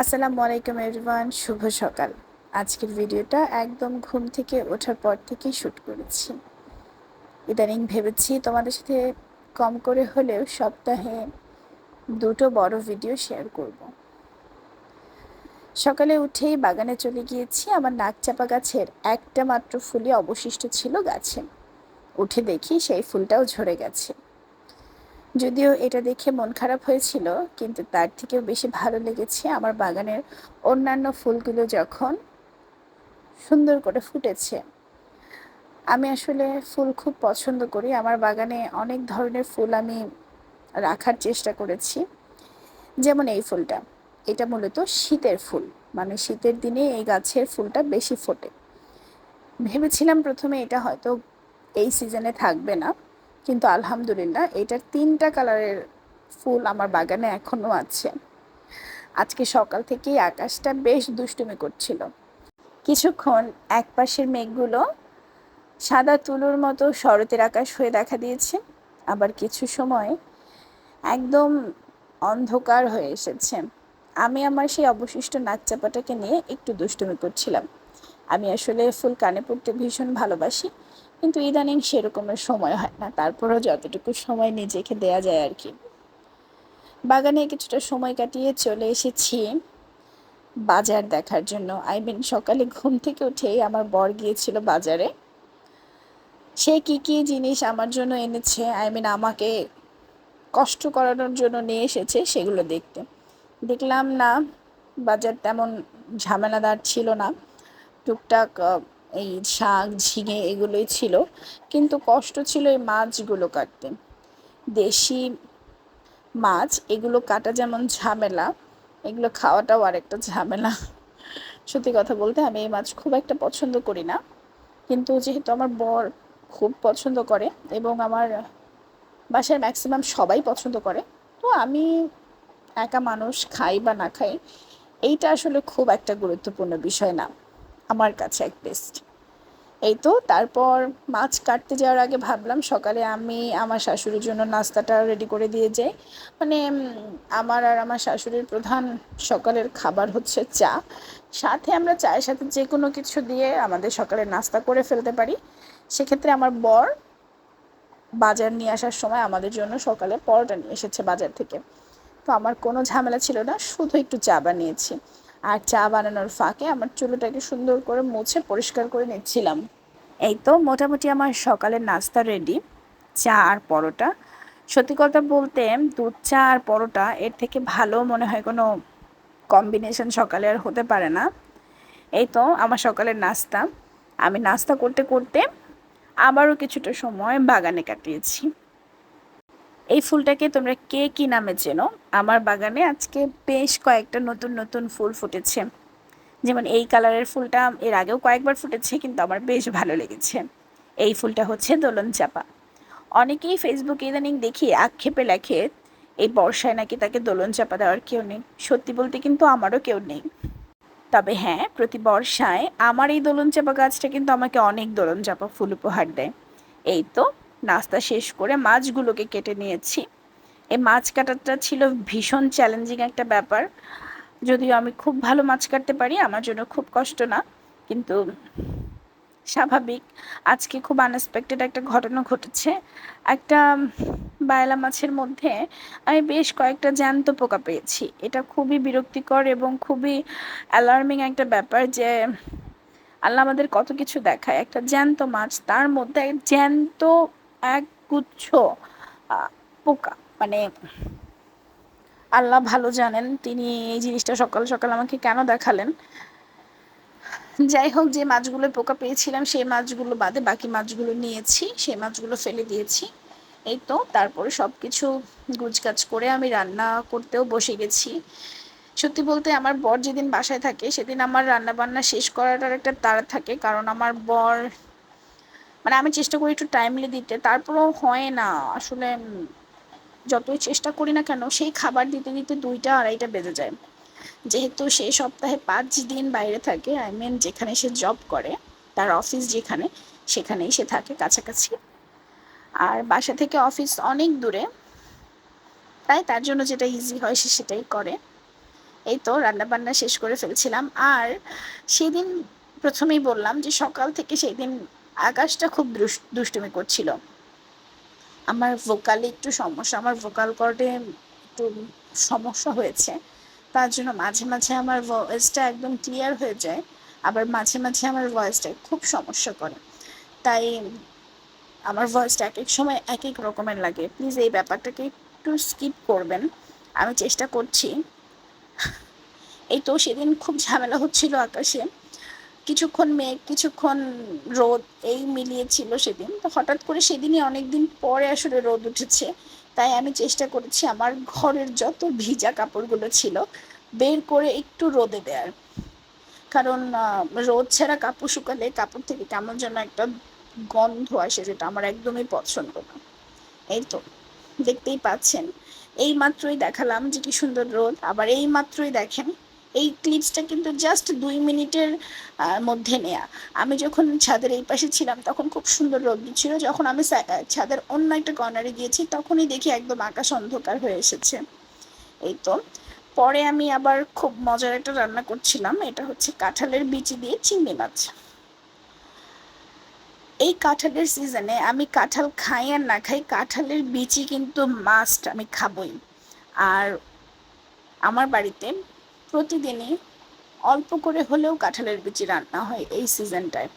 আসসালামু আলাইকুম এভরিওয়ান, শুভ সকাল। আজকের ভিডিওটা একদম ঘুম থেকে ওঠার পর থেকেই শ্যুট করেছি। ইদানিং ভেবেছি তোমাদের সাথে কম করে হলেও সপ্তাহে দুটো বড় ভিডিও শেয়ার করব। সকালে উঠেই বাগানে চলে গিয়েছি। আমার নাকচাপা গাছের একটা মাত্র ফুলই অবশিষ্ট ছিল গাছে। উঠে দেখি সেই ফুলটাও ঝরে গেছে। যদিও এটা দেখে মন খারাপ হয়েছিল, কিন্তু তার থেকেও বেশি ভালো লেগেছে আমার বাগানের অন্যান্য ফুলগুলো যখন সুন্দর করে ফুটেছে। আমি আসলে ফুল খুব পছন্দ করি। আমার বাগানে অনেক ধরনের ফুল আমি রাখার চেষ্টা করেছি। যেমন এই ফুলটা, এটা মূলত শীতের ফুল, মানে শীতের দিনে এই গাছের ফুলটা বেশি ফোটে। ভেবেছিলাম প্রথমে এটা হয়তো এই সিজনে থাকবে না, কিন্তু আলহামদুলিল্লাহ এটার 3টা কালারের ফুল আমার বাগানে এখনো আছে। আজকে সকাল থেকেই আকাশটা বেশ দুষ্টুমি করছিল। কিছুক্ষণ একপাশের মেঘগুলো সাদা তুলোর মতো শরতের আকাশ হয়ে দেখা দিয়েছে, আবার কিছু সময় একদম অন্ধকার হয়ে এসেছে। আমি আমার সেই অবশিষ্ট নাকচাপাটাকে নিয়ে একটু দুষ্টুমি করছিলাম। আমি আসলে ফুল কানে পড়তে ভীষণ ভালোবাসি, কিন্তু ইদানিং সেরকমের সময় হয় না। তারপরও যতটুকু সময় নিজেকে দেয়া যায় আর কি। বাগানে কিছুটা সময় কাটিয়ে চলে এসেছি বাজার দেখার জন্য। সকালে ঘুম থেকে উঠেই আমার বর গিয়েছিল বাজারে। সে কি কি জিনিস আমার জন্য এনেছে, আমাকে কষ্ট করানোর জন্য নিয়ে এসেছে, সেগুলো দেখলাম না বাজার তেমন ঝামেলাদার ছিল না। টুকটাক এই শাক ঝিঙে এগুলোই ছিল, কিন্তু কষ্ট ছিল এই মাছগুলো কাটতে। দেশি মাছ এগুলো কাটা যেমন ঝামেলা, এগুলো খাওয়াটাও আরেকটা ঝামেলা। সত্যি কথা বলতে আমি এই মাছ খুব একটা পছন্দ করি না, কিন্তু যেহেতু আমার বর খুব পছন্দ করে এবং আমার বাসার ম্যাক্সিমাম সবাই পছন্দ করে, তো আমি একা মানুষ খাই বা না খাই এইটা আসলে খুব একটা গুরুত্বপূর্ণ বিষয় না আমার কাছে অ্যাটলিস্ট। এই তো তারপর মাছ কাটতে যাওয়ার আগে ভাবলাম সকালে আমি আমার শাশুড়ির জন্য নাস্তাটা রেডি করে দিয়ে যাই। মানে আমার আর আমার শাশুড়ির প্রধান সকালের খাবার হচ্ছে চা। সাথে আমরা চায়ের সাথে যে কোনো কিছু দিয়ে আমাদের সকালের নাস্তা করে ফেলতে পারি। সেক্ষেত্রে আমার বর বাজার নিয়ে আসার সময় আমাদের জন্য সকালে পরোটা নিয়ে এসেছে বাজার থেকে। তো আমার কোনো ঝামেলা ছিল না, শুধু একটু চা বানিয়েছি। আর চা বানানোর ফাঁকে আমার চুলোটাকে সুন্দর করে মুছে পরিষ্কার করে নিচ্ছিলাম। এই তো মোটামুটি আমার সকালের নাস্তা রেডি, চা আর পরোটা। সত্যি কথা বলতে দুধ চা আর পরোটা এর থেকে ভালো মনে হয় কোনো কম্বিনেশন সকালে আর হতে পারে না। এই তো আমার সকালের নাস্তা। আমি নাস্তা করতে করতে আবারও কিছুটা সময় বাগানে কাটিয়েছি। এই ফুলটাকে তোমরা কে কি নামে চেনো? আমার বাগানে আজকে বেশ কয়েকটা নতুন নতুন ফুল ফুটেছে। যেমন এই কালারের ফুলটা এর আগেও কয়েকবার ফুটেছে, কিন্তু আমার বেশ ভালো লেগেছে। এই ফুলটা হচ্ছে দোলন চাপা। অনেকেই ফেসবুকে ইদানিং দেখি আক্ষেপে লেখে এই বর্ষায় নাকি তাকে দোলন চাপা দেওয়ার কেউ নেই। সত্যি বলতে কিন্তু আমারও কেউ নেই। তবে হ্যাঁ, প্রতি বর্ষায় আমার এই দোলন চাপা গাছটা কিন্তু আমাকে অনেক দোলন চাপা ফুল উপহার দেয়। এই তো নাস্তা শেষ করে মাছগুলোকে কেটে নিয়েছি। এই মাছ কাটাটা ছিল ভীষণ চ্যালেঞ্জিং একটা ব্যাপার। যদিও আমি খুব ভালো মাছ কাটতে পারি, আমার জন্য খুব কষ্ট না, কিন্তু স্বাভাবিক। আজকে খুব আনএক্সপেক্টেড একটা ঘটনা ঘটেছে। একটা বায়লা মাছের মধ্যে আমি বেশ কয়েকটা জ্যান্ত পোকা পেয়েছি। এটা খুবই বিরক্তিকর এবং খুবই অ্যালার্মিং একটা ব্যাপার যে আল্লাহ আমাদের কত কিছু দেখায়। একটা জ্যান্ত মাছ, তার মধ্যে জ্যান্ত এক গুচ্ছ পোকা। মানে আল্লাহ ভালো জানেন তিনি এই জিনিসটা সকাল সকাল আমাকে কেন দেখালেন। যাই হোক, যে মাছগুলো পোকা পেয়েছিলাম সেই মাছগুলো বাদে বাকি মাছগুলো নিয়েছি, সেই মাছগুলো ফেলে দিয়েছি। এই তো তারপরে সব কিছু গুছগাছ করে আমি রান্না করতেও বসে গেছি। সত্যি বলতে আমার বর যেদিন বাসায় থাকে সেদিন আমার রান্না বান্না শেষ করাটার একটা তাড়া থাকে, কারণ আমার বর মানে আমি চেষ্টা করি একটু টাইমলি দিতে, তারপরেও হয় না আসলে। যতই চেষ্টা করি না কেন সেই খাবার দিতে দিতে 2টা 2:30টা বেজে যায়। যেহেতু সে সপ্তাহে 5 দিন বাইরে থাকে, যেখানে সে জব করে, তার অফিস যেখানে, সেখানেই সে থাকে কাছাকাছি। আর বাসা থেকে অফিস অনেক দূরে, তাই তার জন্য যেটা ইজি হয় সে সেটাই করে। এই তো রান্না বান্না শেষ করে ফেলছিলাম। আর সেদিন প্রথমেই বললাম যে সকাল থেকে সেই দিন আকাশটা খুব দুষ্টুমি করছিল। আমার ভোকালে একটু সমস্যা, আমার ভোকাল কর্ডে একটু সমস্যা হয়েছে, তার জন্য মাঝে মাঝে আমার ভয়েসটা একদম ক্লিয়ার হয়ে যায়, আবার মাঝে মাঝে আমার ভয়েসটা খুব সমস্যা করে। তাই আমার ভয়েসটা এক এক সময় এক এক রকমের লাগে। প্লিজ এই ব্যাপারটাকে একটু স্কিপ করবেন, আমি চেষ্টা করছি। এই তো সেদিন খুব ঝামেলা হচ্ছিল আকাশে, কিছুক্ষণ মেঘ কিছুক্ষণ রোদ এই মিলিয়েছিল সেদিন। তো হঠাৎ করে সেদিনই অনেকদিন পরে আসলে রোদ উঠেছে, তাই আমি চেষ্টা করেছি আমার ঘরের যত ভিজা কাপড়গুলো ছিল বের করে একটু রোদে দেওয়ার। কারণ রোদ ছাড়া কাপড় শুকালে কাপড় থেকে কেমন যেন একটা গন্ধ আসে, যেটা আমার একদমই পছন্দ না। এই তো দেখতেই পাচ্ছেন, এই মাত্রই দেখালাম যে কি সুন্দর রোদ, আবার এই মাত্রই দেখেন। এই ক্লিপসটা কিন্তু জাস্ট 2 মিনিটের মধ্যে নেয়া। আমি যখন ছাদের এই পাশে ছিলাম তখন খুব সুন্দর রোদ ছিল, যখন আমি ছাদের অন্য একটা কর্নারে গিয়েছি তখনই দেখি একদম আকাশ অন্ধকার হয়ে এসেছে। এই তো পরে আমি আবার খুব মজার একটা রান্না করছিলাম, এটা হচ্ছে কাঁঠালের বিচি দিয়ে চিংড়ি মাছ। এই কাঁঠালের সিজনে আমি কাঁঠাল খাই আর না খাই, কাঁঠালের বিচি কিন্তু মাস্ট আমি খাবই। আর আমার বাড়িতে প্রতিদিনই অল্প করে হলেও কাঁঠালের বিচি রান্না হয় এই সিজনটায়।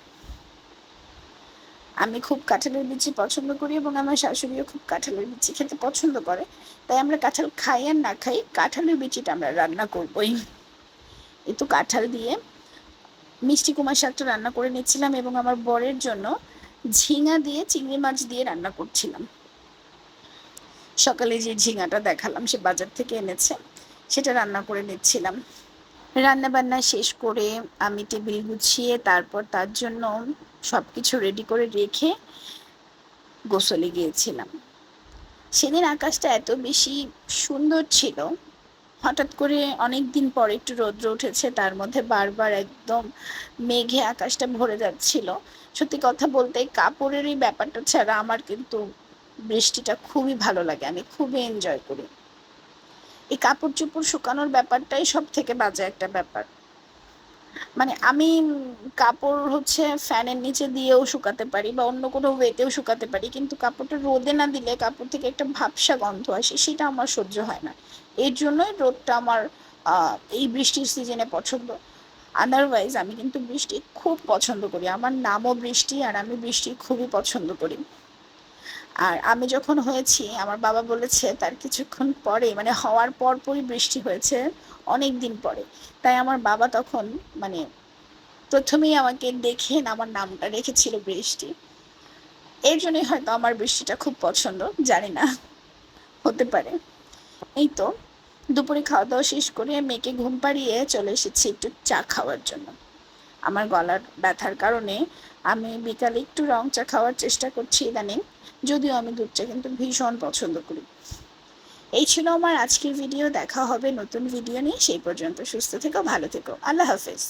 আমি খুব কাঁঠালের বিচি পছন্দ করি এবং আমার শাশুড়িও খুব কাঁঠালের বিচি খেতে পছন্দ করে। তাই আমরা কাঁঠাল খাই আর না খাই, কাঁঠালের বিচিটা আমরা রান্না করবই। এই তো কাঁঠাল দিয়ে মিষ্টি কুমার শাকটা রান্না করে নিচ্ছিলাম এবং আমার বরের জন্য ঝিঙা দিয়ে চিংড়ি মাছ দিয়ে রান্না করছিলাম। সকালে যে ঝিঙাটা দেখালাম সে বাজার থেকে এনেছে, সেটা রান্না করে নিচ্ছিলাম। রান্না বান্না শেষ করে আমি টেবিল গুছিয়ে তারপর তার জন্য সব কিছু রেডি করে রেখে গোসলে গিয়েছিলাম। সেদিন আকাশটা এত বেশি সুন্দর ছিল, হঠাৎ করে অনেক দিন পর একটু রৌদ্র উঠেছে, তার মধ্যে বারবার একদম মেঘে আকাশটা ভরে যাচ্ছিল। সত্যি কথা বলতে কাপড়ের এই ব্যাপারটা ছাড়া আমার কিন্তু বৃষ্টিটা খুবই ভালো লাগে, আমি খুবই এনজয় করি। এই কাপড় চোপড় শুকানোর ব্যাপারটাই সব থেকে বাজে একটা ব্যাপার। মানে আমি কাপড় হচ্ছে ফ্যানের নিচে দিয়েও শুকাতে পারি বা অন্য কোনো ওয়েতেও শুকাতে পারি, কিন্তু কাপড়টা রোদে না দিলে কাপড় থেকে একটা ভাবসা গন্ধ আসে, সেটা আমার সহ্য হয় না। এর জন্যই রোদটা আমার এই বৃষ্টির সিজনে পছন্দ। আদারওয়াইজ আমি কিন্তু বৃষ্টি খুব পছন্দ করি, আমার নামও বৃষ্টি আর আমি বৃষ্টি খুবই পছন্দ করি। আর আমি যখন হয়েছি আমার বাবা বলেছে তার কিছুক্ষণ পরে, মানে হওয়ার পরপরই বৃষ্টি হয়েছে অনেক দিন পরে। তাই আমার বাবা তখন মানে প্রথমেই আমাকে দেখে আমার নামটা রেখেছিল বৃষ্টি। এর জন্যই হয়তো আমার বৃষ্টিটা খুব পছন্দ, জানি না, হতে পারে। এই তো দুপুরে খাওয়া দাওয়া শেষ করে মেয়েকে ঘুম পাড়িয়ে চলে এসেছি একটু চা খাওয়ার জন্য। আমার গলার ব্যথার কারণে আমি বিকালে একটু রং চা খাওয়ার চেষ্টা করছি ইদানিং, যদিও আমি দুধ চা কিন্তু ভীষণ পছন্দ করি। এই ছিল আমার আজকের ভিডিও, দেখা হবে নতুন ভিডিও নিয়ে, সেই পর্যন্ত সুস্থ থেকো, ভালো থেকো, আল্লাহ হাফেজ।